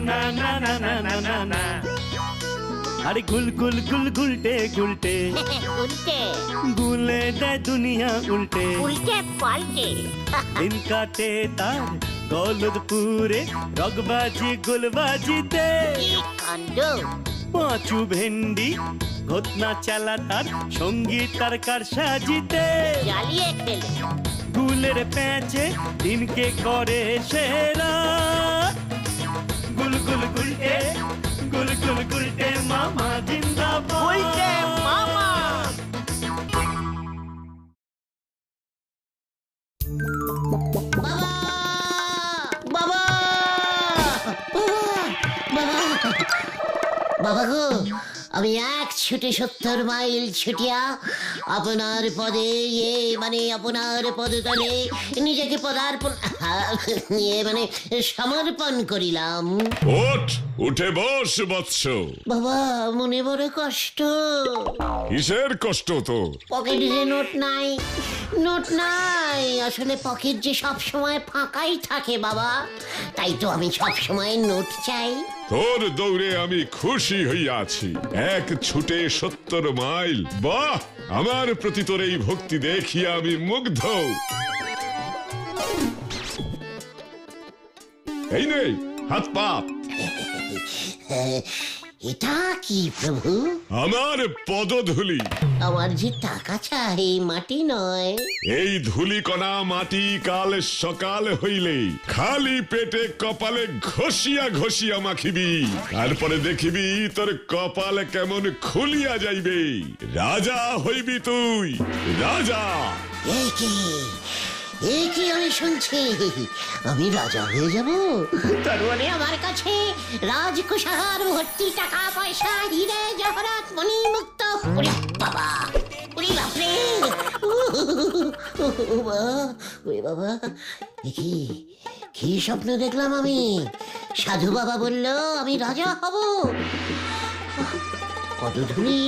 না না না না না না না। আরে গুল গুল গুল গুলটে গুলটে উল্টে গুলে দেয় দুনিয়া উল্টে। উল্টে পাল্টে দিন কাটে তার গলদপুরে রগবাজি গুলবাজিতে। কি কাণ্ড! পাঁচু ভেন্ডি ঘটনা চালা তার সঙ্গী তার কার সাজিতে। জ্বালিয়ে খেলে গুলের প্যাঁচে দিনকে করে সেরা। গুল গুল গুলটে গুল গুল গুলটে মামা জিন্দাবাদ। উল্টে মামা। বাবা বাবা গো, আমি এক ছুটে 70 মাইল ছুটিয়া আপনার পদে আপনার পদতলে নিজেকে সমর্পণ করিলাম। উঠে বস বৎস। বাবা মনে বড় কষ্ট। কিসের কষ্ট তো? পকেটে যে নোট নাই। আসলে পকেট যে সব সময় ফাঁকাই থাকে বাবা, তাই তো আমি সব সময় নোট চাই। তোর দৌড়ে আমি খুশি হইয়াছি। এক ছুটে 70 মাইল। বাহ, আমার প্রতি তোর এই ভক্তি দেখিয়া আমি মুগ্ধ। এই নে হাত পাত। এটা কি প্রভু? আমার পদধূলি। আমার যে টাকা চাই, মাটি নয়। এই ধূলি কণা মাটি কাল সকাল হইলে খালি পেটে কপালে ঘষিয়া ঘষিয়া মাখিবি, তারপরে দেখিবি তোর কপাল কেমন খুলিয়া যাইবে। রাজা হইবি তুই, রাজা। এই কি আমি শুনছি? আমি রাজা হয়ে যাব? তার মানে আমার কাছে রাজকুশাহার ভর্তি টাকা পয়সা, হিরে জহরত মণি মুক্ত। ওরে বাবা, ওরে বাপরে, ওরে বাবা, কি স্বপ্ন দেখলাম আমি? সাধু বাবা বলল আমি রাজা হব। পদধূলি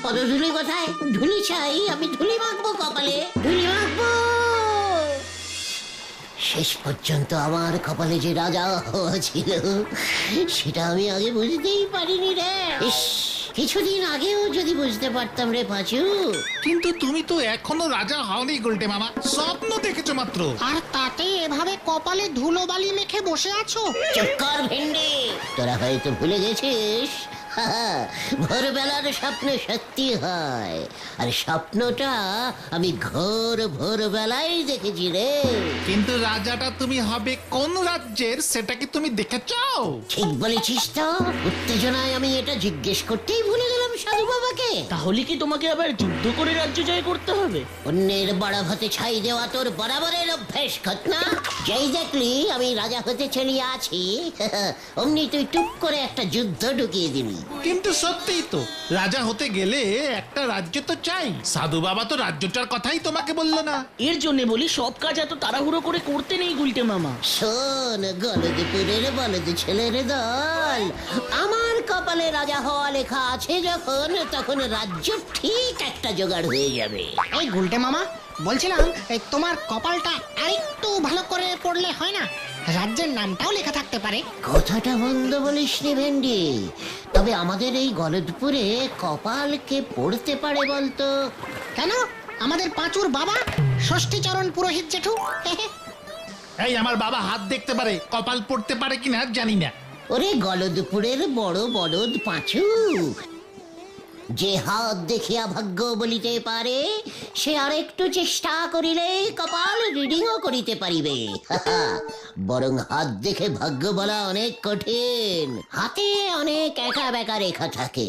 পদধূলি কোথায়? ধুলি চাই, আমি ধুলি মাখবো কপালে, ধুলি মাখবো। শেষ পর্যন্ত আমার কপালে যে রাজা হওয়া ছিল সেটা আমি আগে বুঝতেই পারিনি রে। কিছুদিন আগেও যদি বুঝতে পারতাম রে পাঁচু। কিন্তু তুমি তো এখনো রাজা হওনি গুলটে মামা, স্বপ্ন দেখেছো মাত্র। আর তাতে এভাবে কপালে ধুলো বালি মেখে বসে আছো। চুপ কর ভেন্ডি, তোরা হয়তো ভুলে গেছিস ভোরবেলার স্বপ্ন সত্যি হয়, আর স্বপ্নটা আমি ভোরবেলায় দেখেছি রে। কিন্তু রাজাটা তুমি হবে কোন রাজ্যের সেটা কি তুমি দেখেছো? ঠিক বলেছিস তো, উত্তেজনায় আমি এটা জিজ্ঞেস করতেই ভুলে গেলাম সাধু বাবাকে। তাহলে কি তোমাকে আবার যুদ্ধ করে রাজ্য জয় করতে হবে? অন্যের বড় ভাতে ছাই দেওয়া তোর বরাবরের অভ্যেস ঘটনা। যেই দেখলি আমি রাজা হতে চলিয়ে আছি অমনি তুই টুক করে একটা যুদ্ধ ঢুকিয়ে দিবি। কিন্তু সত্যিই তো, রাজা হতে গেলে একটা রাজ্য তো চাই। সাধু বাবা তো রাজ্যটার কথাই তোমাকে বললো না। এর জন্য বলি সব কাজ এত তাড়াহুড়ো করে করতে নেই গুলটে মামা। শোন গলদপুরের বলদ ছেলের দল, আমার কপালে রাজা হওয়া লেখা আছে যখন, তখন রাজ্য ঠিক একটা জোগাড় হয়ে যাবে। এই গুলটে মামা, বলছিলাম তোমার কপালটা আরেকটু ভালো করে পড়লে হয় না? রাজ্যের নামটাও লেখা থাকতে পারে। কথাটা মন্দ বলিসনি ভেন্ডি, তবে আমাদের এই গলদপুরে কপাল কে পড়তে পারে বলতো? কেন? আমাদের পাঁচুর বাবা ষষ্ঠীচরণ পুরোহিত জেঠু। এই আমার বাবা হাত দেখতে পারে, কপাল পড়তে পারে কিনা জানি না। ওরে গলদপুরের বড় বলদ পাঁচু, যে হাত দেখিয়া ভাগ্য বলিতে পারে সে আরেকটু চেষ্টা করিলে কপাল রিডিংও করিতে পারিবে। বরং হাত দেখে ভাগ্য বলা অনেক কঠিন, হাতে অনেক একা বেকা রেখা থাকে।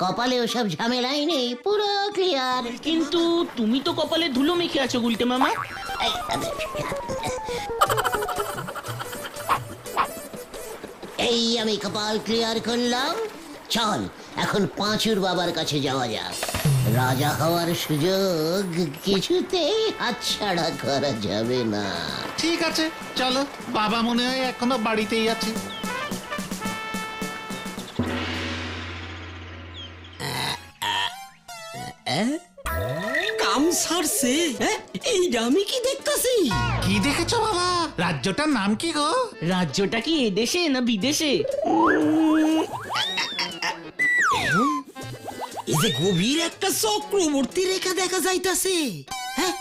কপালে ওসব ঝামেলাই নেই, পুরো ক্লিয়ার। কিন্তু তুমি তো কপালে ধুলো মেখে আছো গুলটে মামা। এই আমি কপাল ক্লিয়ার করলাম, চল এখন পাঁচুর বাবার কাছে যাওয়া যাক। রাজা হওয়ার সুযোগ কিছুতেই হাতছাড়া করা যাবে না। ঠিক আছে চলো, বাবা মনে হয় এখনো বাড়িতেই আছে। কাম সারছে হ্যাঁ এইটা আমি কি দেখতাছি? কি দেখেছো বাবা? রাজ্যটার নাম কি গো? রাজ্যটা কি এদেশে না বিদেশে? এই যে গভীর একটা চক্রবর্তী রেখা দেখা যাইতাছে, হ্যাঁ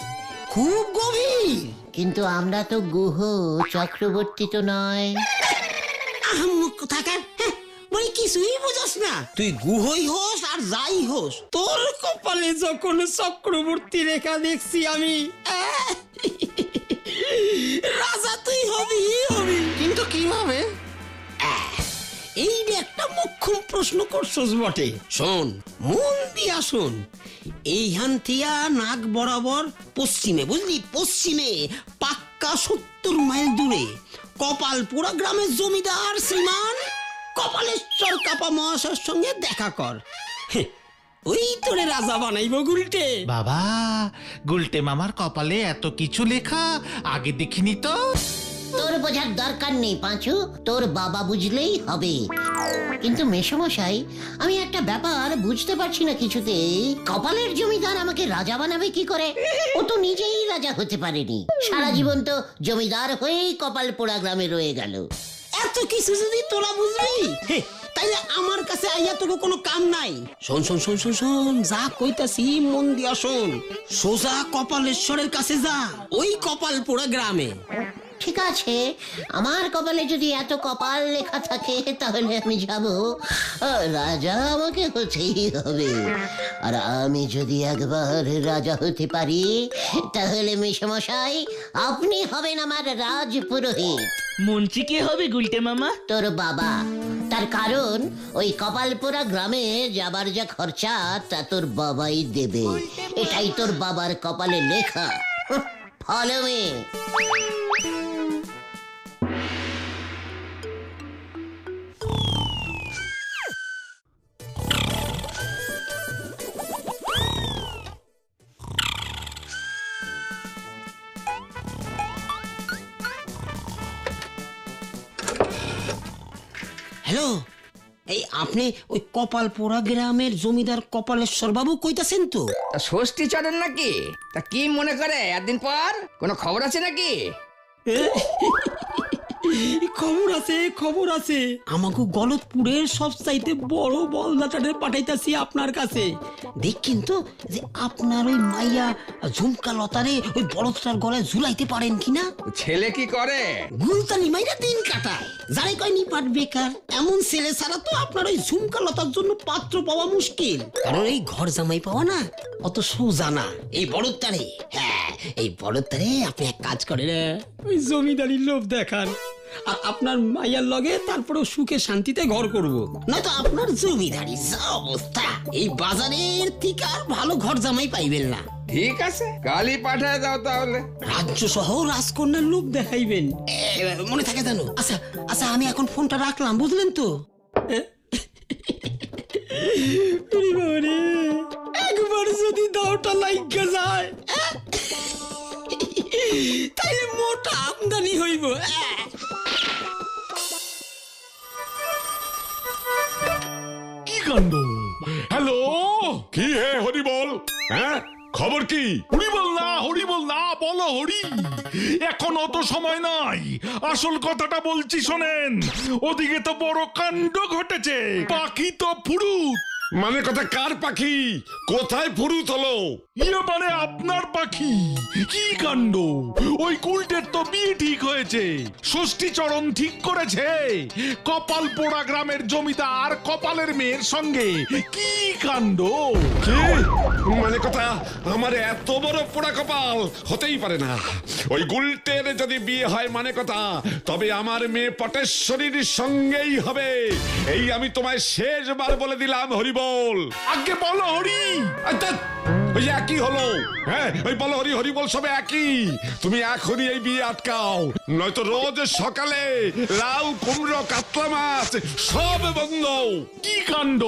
খুব গভীর। কিন্তু আমরা তো গুহ, চক্রবর্তী তো নয়। আহম্মক কোথাকার, হ্যাঁ মানে কিছুই বুঝস না। তুই গুহই হোস আর যাই হোস, তোর কপালে যখন চক্রবর্তী রেখা দেখছি আমি, রাজা তুই হবি হবি। কিন্তু কিভাবে? এই যে একটা মোক্ষম প্রশ্ন করছস বটে। শোন, মন দিয়া শোন। এইখান থিয়া নাক বরাবর পশ্চিমে, বুঝলি, পশ্চিমে পাক্কা 70 মাইল দূরে কপালপুরা গ্রামের জমিদার শ্রীমান কপালেশ্বর কাপা মহাশয়ের সঙ্গে দেখা কর। ওই তোরে রাজা বানাইব গুলটে। বাবা, গুলটে মামার কপালে এত কিছু লেখা, আগে দেখিনি তো। তোর বোঝার দরকার নেই পাঁচু, তোর বাবা বুঝলেই হবে। কিন্তু মেসমশাই, আমি একটা ব্যাপার বুঝতে পারছি না কিছুতেই। কপালের জমিদার আমাকে রাজা বানাবে কি করে? ও তো নিজেই রাজা হতে পারেনি, সারা জীবন তো জমিদার হয়েই কপালপোড়া গ্রামে রয়ে গেল। এত কিছু যদি তোরা বুঝবি, তাইলে আমার কাছে আইয়া তোর কোনো কাম নাই। শোন শোন শোন শোন শোন, যা কইতাছি মন দিয়া শোন। সোজা কপালেশ্বরের কাছে যা, ওই কপালপুরা গ্রামে। ঠিক আছে, আমার কপালে যদি এত কপাল লেখা থাকে তাহলে আমি যাব। রাজা আমাকে হতেই হবে। আর আমি যদি একবার রাজা হতে পারি তাহলে মেসমশাই আপনি হবেন আমার রাজপুরোহিত। মন্ত্রী কে হবে গুলটে মামা? তোর বাবা। তার কারণ ওই কপালপুরা গ্রামে যাবার যা খরচা তা তোর বাবাই দেবে। এটাই তোর বাবার কপালে লেখা। Follow me. হ্যালো, এই আপনি ওই কপালপুরা গ্রামের জমিদার কপালেশ্বর বাবু কইতাছেন তো? তা ষষ্ঠী চড়েন নাকি? তা কি মনে করে এতদিন পর কোনো খবর আছে নাকি? খবর আছে, খবর আছে। আমাকে গলতপুরের সবচাইতে বড় বলদাটারে পাঠাইতাছি আপনার কাছে। দেখেন তো যে আপনার ওই মাইয়া ঝুমকা লতারে ওই বলদটার গলায় ঝুলাইতে পারেন কিনা। ছেলে কি করে? গুলতানি মাইরা দিন কাটায়, যারে কয় নিপাট বেকার। এমন ছেলে ছাড়া তো আপনার ওই ঝুমকা লতার জন্য পাত্র পাওয়া মুশকিল। কারণ এই ঘর জামাই পাওয়া না অত সোজা না। এই বলদটারে, হ্যাঁ এই বলদটারে আপনি এক কাজ করেন, ওই জমিদারির লোভ দেখান আর আপনার মাইয়ার লগে তারপরেও সুখে শান্তিতে ঘর করব। নয়তো আপনার জমিদারি যা অবস্থা, এই বাজারের থেকে আর ভালো ঘর জামাই পাইবেন না। ঠিক আছে, কালই পাঠায় দাও তাহলে। রাজ্য সহ রাজকন্যার লোভ দেখাইবেন, মনে থাকে জানো? আচ্ছা আচ্ছা, আমি এখন ফোনটা রাখলাম, বুঝলেন তো? একবার যদি দাওটা লাইগা যায় তাইলে মোটা আমদানি হইব। কি কাণ্ড! হ্যালো, কি হে হরি বল? হ্যাঁ, খবর কি? হরি বল না, বলো হরি। এখন অত সময় নাই, আসল কথাটা বলছি শোনেন। ওদিকে তো বড় কাণ্ড ঘটেছে, পাখি তো ফুরুত। মানে কথা কার পাখি? কোথায় ফুরুত হলো? মানে আপনার পাখি। কি কাণ্ড! ওই কুলটের তো বিয়ে ঠিক হয়েছে, ষষ্ঠী চরণ ঠিক করেছে কপাল পোড়া গ্রামের জমিদার কপালের মেয়ের সঙ্গে। কি কাণ্ড! কি মানে কথা? আমার এত বড় পোড়া কপাল হতেই পারে না। ওই গুলটের যদি বিয়ে হয় মানে কথা, তবে আমার মেয়ে পটেশ্বরীর সঙ্গেই হবে। এই আমি তোমায় শেষবার বলে দিলাম হরি বল। আগে বলো হরি। ওই একই হলো, হ্যাঁ ওই বলো হরি হরি বল সবে একই। তুমি এখনই এই বিয়ে আটকাও, নয়তো রোজ সকালে লাউ কুমড়ো কাতলা মাছ সব বন্ধ। কি কাণ্ড!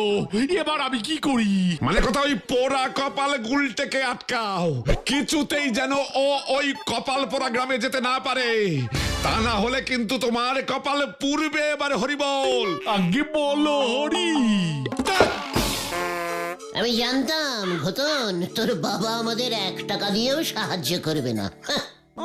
এবার আমি কি করি? মানে কথা ওই পোড়া কপাল গুলটেকে আটকাও, কিছুতেই যেন ও ওই কপাল পোড়া গ্রামে যেতে না পারে। তা না হলে কিন্তু তোমার কপাল পুড়বে এবার হরি বল। আগে বলো হরি। আমি জানতাম ঘটন তোর বাবা আমাদের 1 টাকা দিয়েও সাহায্য করবে না। হাহ,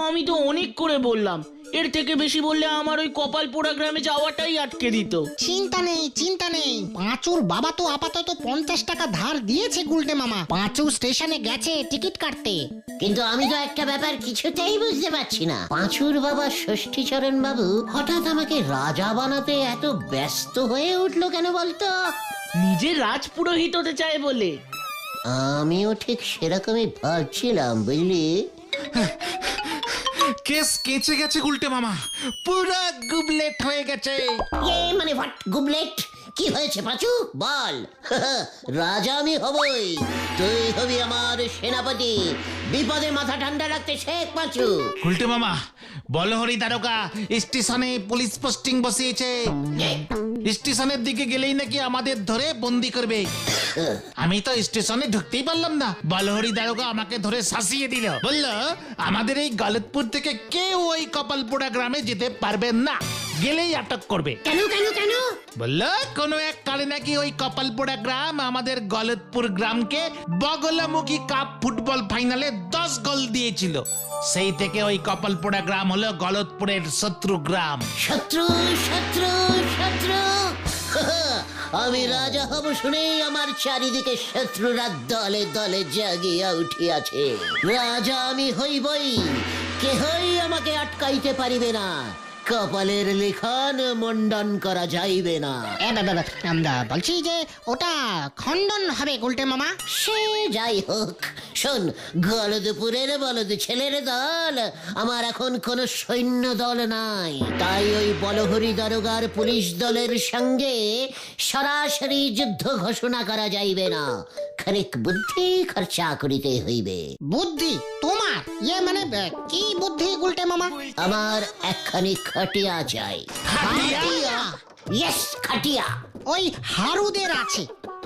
আমি তো অনেক করে বললাম, এর থেকে বেশি বললে আমার ওই কপাল পোড়া গ্রামে যাওয়াটাই আটকে দিত। চিন্তা নেই পাঁচুর বাবা তো আপাতত 50 টাকা ধার দিয়েছে গুলটে মামা। পাঁচু স্টেশনে গেছে টিকিট কাটতে। কিন্তু আমি তো একটা ব্যাপার কিছুতেই বুঝতে পারছি না, পাঁচুর বাবা ষষ্ঠীচরণ বাবু হঠাৎ আমাকে রাজা বানাতে এত ব্যস্ত হয়ে উঠলো কেন বলতো? নিজে রাজ পুরোহিত হতে চায় বলে। আমিও ঠিক সেরকমই ভাবছিলাম বুঝলি। কেস কেঁচে গেছে গুলটে মামা, পুরো গুবলেট হয়ে গেছে। মানে হোয়াট গুবলেট? কি হয়েছে পাঁচু বল। রাজা আমি হবই, তুই হবি আমার সেনাপতি। বিপদে মাথা ঠান্ডা রাখতে শেখ পাঁচু। গুলটে মামা, বলহরি দারোগা স্টেশনে পুলিশ পোস্টিং বসিয়েছে। স্টেশনের দিকে গেলেই নাকি আমাদের ধরে বন্দি করবে। আমি তো স্টেশনে ঢুকতেই পারলাম না, বলহরি দারোগা আমাকে ধরে শাসিয়ে দিল। বললো আমাদের এই গলতপুর থেকে কেউ ওই কপালপোড়া গ্রামে যেতে পারবে না, গেলেই আটক করবে। কেন কেন কেন? বললো কোনো এক কালে নাকি ওই কপালপোড়া গ্রাম আমাদের গলতপুর গ্রামকে বগলামুখী কাপ ফুটবল ফাইনালে 10 গোল দিয়েছিল। সেই থেকে ওই কপালপোড়া গ্রাম হলো গলতপুরের শত্রু গ্রাম। শত্রু শত্রু শত্রু। আমি রাজা হব শুনেই আমার চারিদিকে শত্রুরা দলে দলে জাগিয়া উঠিয়াছে। রাজা আমি হইবই, কেহই আমাকে আটকাইতে পারিবে না। কপালের লিখন মন্ডন করা যাইবে না। আমরা বলছি যে ওটা খণ্ডন হবে গুলটে মামা। সে যাই হোক, শোন, গলদপুরের বলদ ছেলের দল আমার এখন কোনো সৈন্য দল নাই। তাই ওই বলহরি দারোগার পুলিশ দলের সঙ্গে সরাসরি যুদ্ধ ঘোষণা করা যাইবে না। খানিক বুদ্ধি খরচা করিতে হইবে। বুদ্ধি তোমার? মানে কি বুদ্ধি গুলটে মামা? আমার একখানি খাটিয়া চাই। খাটিয়া? ইয়েস, খাটিয়া। ওই হারুদের আছে,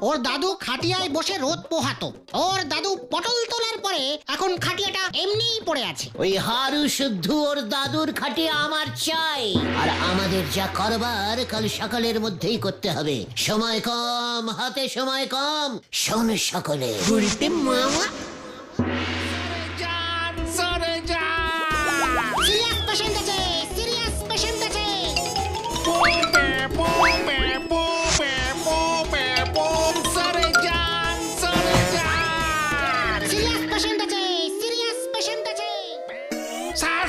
ওর দাদু খাটিয়ায় বসে রোদ পোহাতো। ওর দাদু পটল তোলার পরে এখন খাটিয়াটা এমনিই পড়ে আছে। ওই হারু শুদ্ধ ওর দাদুর খাটিয়া আমার চাই। আর আমাদের যা করবার কাল সকালের মধ্যেই করতে হবে। সময় কম, হাতে সময় কম। শোন সকলে, গুলটে মামা সিরিয়াস পেশেন্ট আছে, সিরিয়াস পেশেন্ট আছে। সিরিয়াস পেশেন্ট আছে, সিরিয়াস পেশেন্ট আছে। স্যার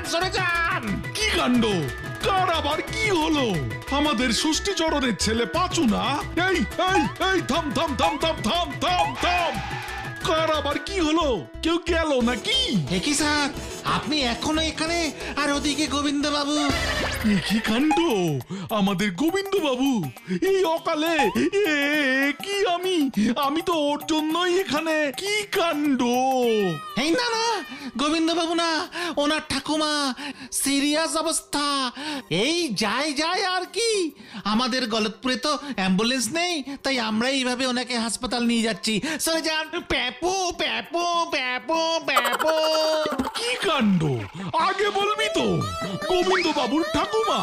সরে যান। কি কাণ্ড, কার আবার কি হলো? আমাদের ষষ্ঠীচরণের ছেলে পাঁচু না? এই থাম। কার আবার কি হলো? কেউ গেল নাকি? কি স্যার, আপনি এখনো এখানে, আর ওদিকে গোবিন্দ বাবু? কি কাণ্ড, আমাদের গোবিন্দ বাবু এই অকালে? কি আমি তো ওর জন্যই এখানে। কি কাণ্ড! এই না গোবিন্দ বাবু না, ওনার ঠাকুমা সিরিয়াস অবস্থা। এই যায় আর কি। আমাদের গলতপুরে তো অ্যাম্বুলেন্স নেই, তাই আমরা এইভাবে ওনাকে হাসপাতাল নিয়ে যাচ্ছি। সরে যান। প্যাপো। কি কাণ্ড, আগে বলবি তো। গোবিন্দ বাবুর ঠাকুমা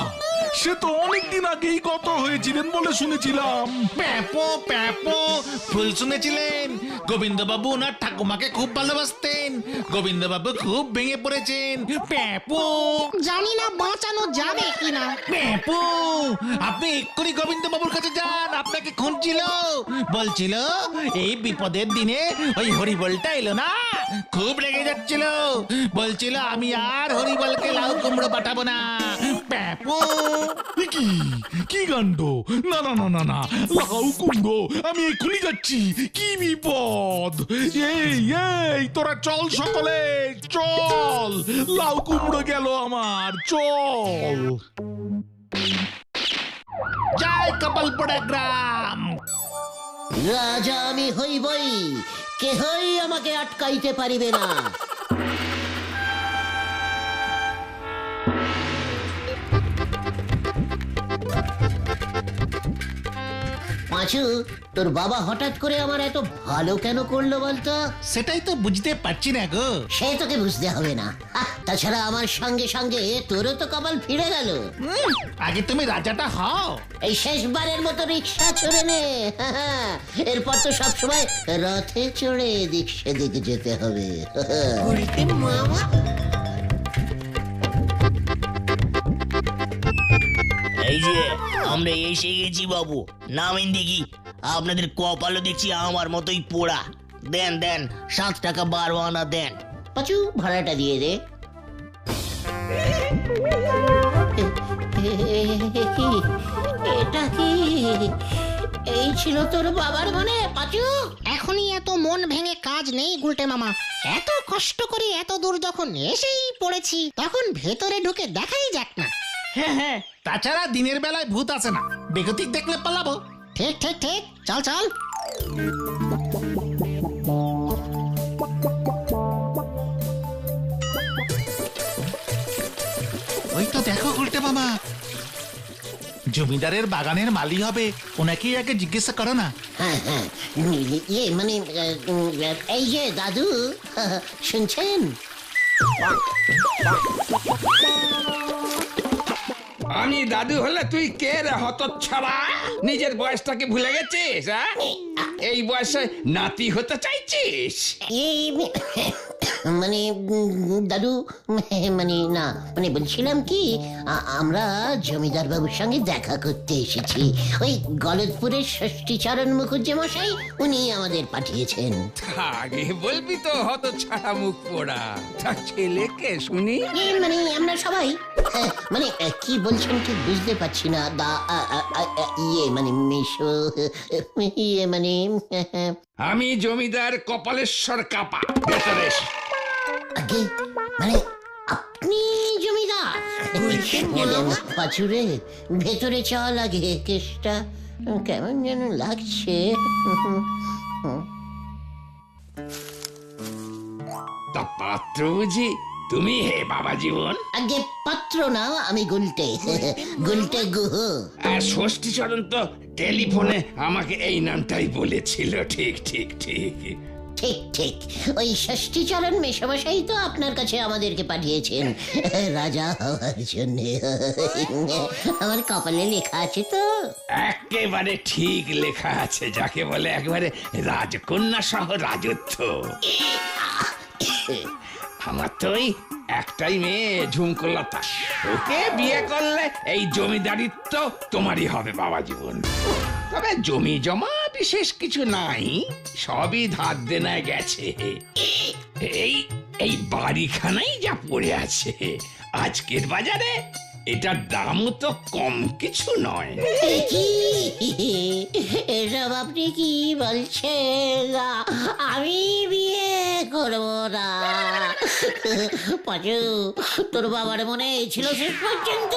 সে তো অনেকদিন আগেই গত হয়েছিলেন বলে শুনেছিলাম। প্যাপো ভুল শুনেছিলেন। গোবিন্দ বাবু ওনার ঠাকুমাকে খুব ভালোবাসতেন। গোবিন্দ বাবু খুব ভেঙে পড়েছেন। প্যাপো। জানি না বাঁচানো যাবে কিনা। প্যাপো, আপনি এক্ষুনি গোবিন্দ বাবুর কাছে যান, আপনাকে খুঁজছিল। বলছিল এই বিপদের দিনে ওই হরিবলটা এলো না, খুব রেগে যাচ্ছিল। বলছিল আমি আর হরিবলকে লাউ কুমড়ো পাঠাবো না। প্যাপো। কি কাণ্ড! না, লাউ কুমড়ো আমি এক্ষুনি যাচ্ছি। কি বিপদ! এই তোরা চল সকলে, চল। লাউ কুমড়ো গেল আমার, চল। জয় কপালপোড়া গ্রাম। রাজা আমি হইবই, কেহই আমাকে আটকাইতে পারিবে না। পাঁচু, তোর বাবা হঠাৎ করে আমার এত ভালো কেন করলো বলতো? সেটাই তো বুঝতে পারছি না গো। সে তোকে বুঝতে হবে না। তাছাড়া আমার সঙ্গে সঙ্গে তোরও তো কপাল ফিরে গেল। আগে তুমি রাজাটা হও। এই শেষবারের মতো রিক্সা চড়ে নে। এরপর তো সবসময় রথে চড়ে এদিক সেদিক যেতে হবে। এই যে আমরা এসে গেছি বাবু, নামেন দেখি। আপনাদের কপালও দেখছি আমার মতোই পোড়া। দেন দেন, 7 টাকা 12 আনা দেন। পাঁচু, ভাড়াটা দিয়ে দে। এটা কি? এই ছিল তোর বাবার মনে পাঁচু? এখনই এত মন ভেঙে কাজ নেই গুলটে মামা। এত কষ্ট করে এত দূর যখন এসেই পড়েছি, তখন ভেতরে ঢুকে দেখাই যাক না। হ্যাঁ হ্যাঁ, তাছাড়া দিনের বেলায় ভূত আসে না, বেগতিক দেখলে পালাবো। ঠিক ঠিক ঠিক, চল চল। ওই তো দেখো গুলটে মামা, জমিদারের বাগানের মালি হবে, ওনাকেই আগে জিজ্ঞাসা করো না। হ্যাঁ হ্যাঁ, ইয়ে মানে এই যে দাদু, শুনছেন? আমি দাদু হলে তুই কে রে হতচ্ছাড়া? নিজের বয়সটাকে ভুলে গেছিস? এই বয়সে নাতি হতে চাইছিস? এই মানে দাদু, মানে না, মানে বলছিলাম কি, আমরা জমিদার বাবুর সঙ্গে দেখা করতে এসেছি। ওই গলদপুরের ষষ্ঠীচরণ মুখুজ্জে মশাই, উনি আমাদের পাঠিয়েছেন। আগে বলবি তো হতচ্ছাড়া মুখ পোড়া। তা ছেলেকে শুনি। মানে আমরা সবাই, মানে কি বলছেন ঠিক বুঝতে পারছি না। ইয়ে মানে মেশো, ইয়ে মানে আমি জমিদার কপালেশ্বর কাপা। ভেতরে এসো। আগে মানে আপনি জমিদার? পাঁচুরে, ভেতরে চল আগে, কেসটা কেমন যেন লাগছে। তা পাত্র বুঝি তুমি? হে বাবা জীবন। আগে পাত্র না, আমি গুলটে, গুলটে গুহ। আর ষষ্ঠীচরণ তো টেলিফোনে আমাকে এই নামটাই বলেছিল। ঠিক ঠিক ঠিক ঠিক ঠিক, ওই ষষ্ঠীচরণ মেশামশাই তো আপনার কাছে আমাদেরকে পাঠিয়েছেন রাজা হওয়ার জন্য। আমার কপালে লেখা আছে তো। একেবারে ঠিক লেখা আছে, যাকে বলে একবারে রাজকন্যা সহ রাজত্ব। আমার তো ওই একটাই মেয়ে ঝুমকলতা, ওকে বিয়ে করলে এই জমিদারিত্ব তোমারই হবে বাবা জীবন। তবে জমি জমা বিশেষ কিছু নাই, সবই ধার দেনায় গেছে। এই এই বাড়িখানাই যা পড়ে আছে আজকের বাজারে, এটার দামও তো কম কিছু নয়। এসব আপনি কি বলছেন? আমি বিয়ে করব না। পাঁচু, তোর বাবার মনে ছিল শেষ পর্যন্ত?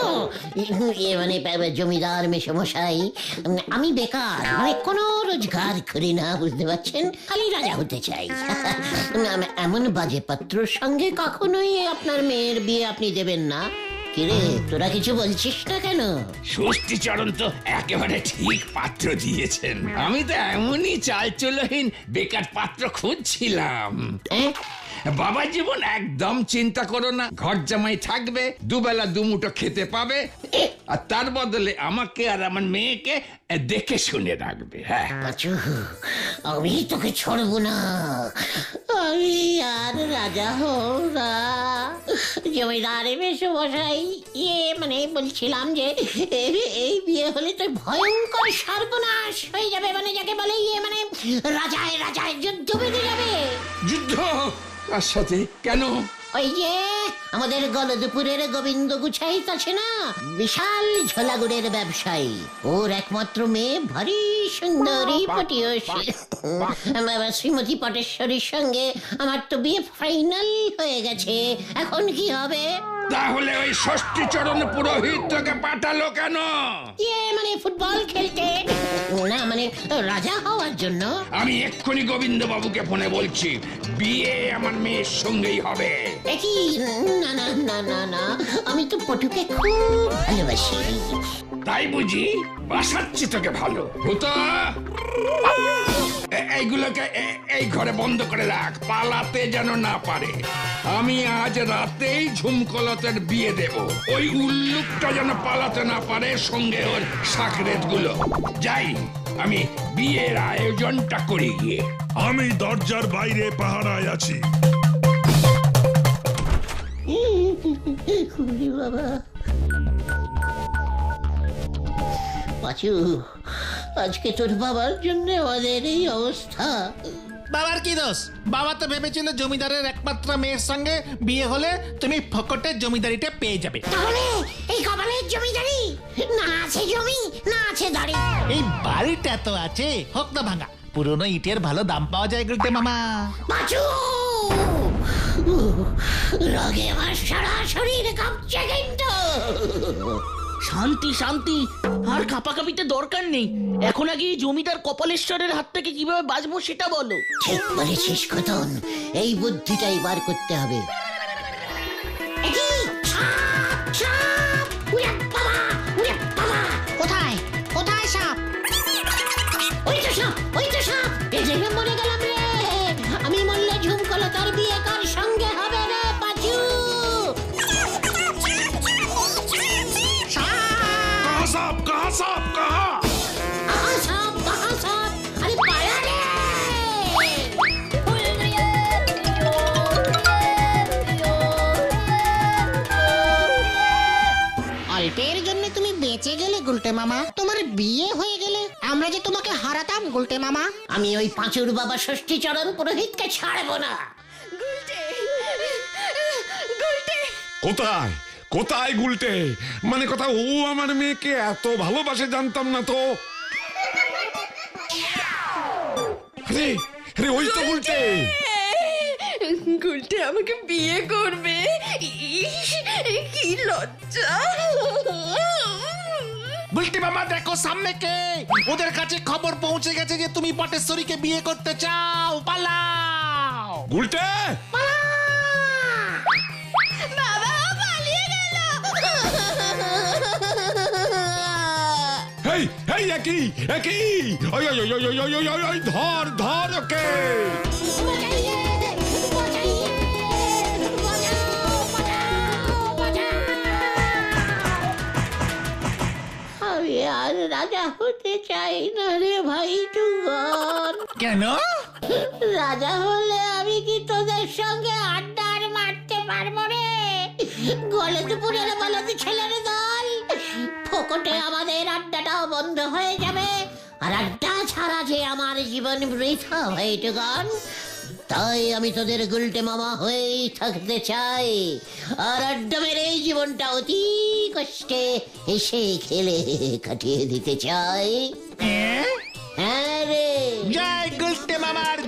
মানে জমিদার মেশামশাই, আমি বেকার, মানে কোনো রোজগার করি না, বুঝতে পারছেন? খালি রাজা হতে চাই। এমন বাজে পাত্রর সঙ্গে কখনোই আপনার মেয়ের বিয়ে আপনি দেবেন না। কিরে, তোরা কিছু বলছিস না কেন? ষষ্ঠীচরণ তো একেবারে ঠিক পাত্র দিয়েছেন। আমি তো এমনই চালচলহীন বেকার পাত্র খুঁজছিলাম। বাবা জীবন, একদম চিন্তা করো না, ঘর জামাই থাকবে, দুবেলা দুমুঠো খেতে পাবে, আর তার বদলে আমাকে আর আমার মেয়েকে দেখে শুনে রাখবে। হ্যাঁ, পাঁচু, আমি তোকে ছাড়বো না। আমি আর রাজা হব না। জমিদার মেশামশাই, ইয়ে মানে বলছিলাম যে এই বিয়ে হলে তো ভয়ঙ্কর সর্বনাশ হয়ে যাবে, মানে যাকে বলে ইয়ে মানে রাজায় রাজায় যুদ্ধ বেঁধে যাবে। যুদ্ধ? কার সাথে? কেন? ওই যে আমাদের গলদপুরের গোবিন্দ গুছাই আছে না, বিশাল ঝোলাগুড়ের ব্যবসায়ী, ওর একমাত্র মেয়ে ভারী সুন্দরী পটিয়সী শ্রীমতী পটেশ্বরীর সঙ্গে আমার তো বিয়ে ফাইনাল হয়ে গেছে। এখন কি হবে? তাহলে ওই ষষ্ঠীচরণ পুরোহিত তোকে পাঠালো কেন? ইয়ে মানে ফুটবল খেলতে না, মানে রাজা হওয়ার জন্য। আমি এক্ষুনি গোবিন্দ বাবুকে ফোনে বলছি বিয়ে আমার মেয়ের সঙ্গেই হবে। একই না না না না না, আমি তো পটুকে খুব ভালোবাসি। তাই বুঝি? বাসাচ্ছি তোকে ভালো ভূত। এইগুলোকে এই ঘরে বন্ধ করে রাখ, পালাতে যেন না পারে। আমি আজ রাতেই ঝুমকলতের বিয়ে দেব। ওই উল্লুকটা যেন পালাতে না পারে, সঙ্গে ওর সাকরেত গুলো। যাই, আমি বিয়ের আয়োজনটা করি গিয়ে। আমি দরজার বাইরে পাহারায় আছি। ওরে বাবা, পাঁচু, আজকে তোর বাবার জন্য আমাদের এই অবস্থা। বাবার কি দোষ? বাবা তো ভেবেছিল জমিদারের একমাত্র মেয়ের সঙ্গে বিয়ে হলে তুমি ফকটের জমিদারিটা পেয়ে যাবে। তাহলে এই কপালের জমিদারি, না আছে জমি না আছে দাড়ি। এই বাড়িটা তো আছে, হোক না ভাঙা। পুরনো ইটের ভালো দাম পাওয়া যায় গুলতে মামা। পাঁচু, রাগে আমার সারা শরীর কাঁপছে কিন্তু। শান্তি শান্তি, আর কাপাকাপিতে দরকার নেই। এখন আগে এই জমিদার কপালেশ্বরের হাত থেকে কিভাবে বাঁচবো সেটা বলো। ঠিক বলেছিস খতন, এই বুদ্ধিটাই বার করতে হবে। কোথায় কোথায় সাপ? ওই তো সাপ, ওই তো সাপ। এজন্য মরে গেলাম রে। আমি মরলে ঝুমকলতার বিয়ে কার সঙ্গে হবে রে পাঁচু? সাপ কাহা, সাপ কাহা? কাহা সাপ, কাহা সাপ? আরে পালা রে। অল্পের জন্য তুমি বেঁচে গেলে গুলটে মামা, তোমার বিয়ে হয়ে গেলে আমরা যে তোমাকে হারাতাম গুলটে মামা। আমি ওই পাঁচুর বাবা ষষ্ঠীচরণ পুরোহিতকে ছাড়বো না। কোথায় কোথায় গুলটে? মানে কথা, ও আমার মেয়েকে এত ভালোবাসে জানতাম না তো। আরে আরে, ওই তো গুলটে। গুলটে আমাকে বিয়ে করবে? ইস, কি লজ্জা! গুলতে মামা দেখো সামনে কে। ওদের কাছে খবর পৌঁছে গেছে যে তুমি পটেশ্বরীকে বিয়ে করতে চাও। পালাও গুলটে, বাবা পালিয়ে গেল। এই এই একই একই, ওই ওই ওই ওই ওই ওই ওই ওই, ধর ধর ওকে। আমি আর রাজা হতে চাই না রে ভাই টুগন। কেন? রাজা হলে আমি কি তোদের সঙ্গে আড্ডা আর মারতে পারবো রে? গলে দুপুরের বলদ ছেলের দল। ফোকটে আমাদের আড্ডাটাও বন্ধ হয়ে যাবে, আর আড্ডা ছাড়া যে আমার জীবন বৃথা ভাই টুগন। তাই আমি তোদের গুলটে মামা হয়েই থাকতে চাই, আর আড্ডা মেরে জীবনটা অতি কষ্টে হেসে খেলে কাটিয়ে দিতে চাই। হ্যাঁ রে। জয় গুলতে মামার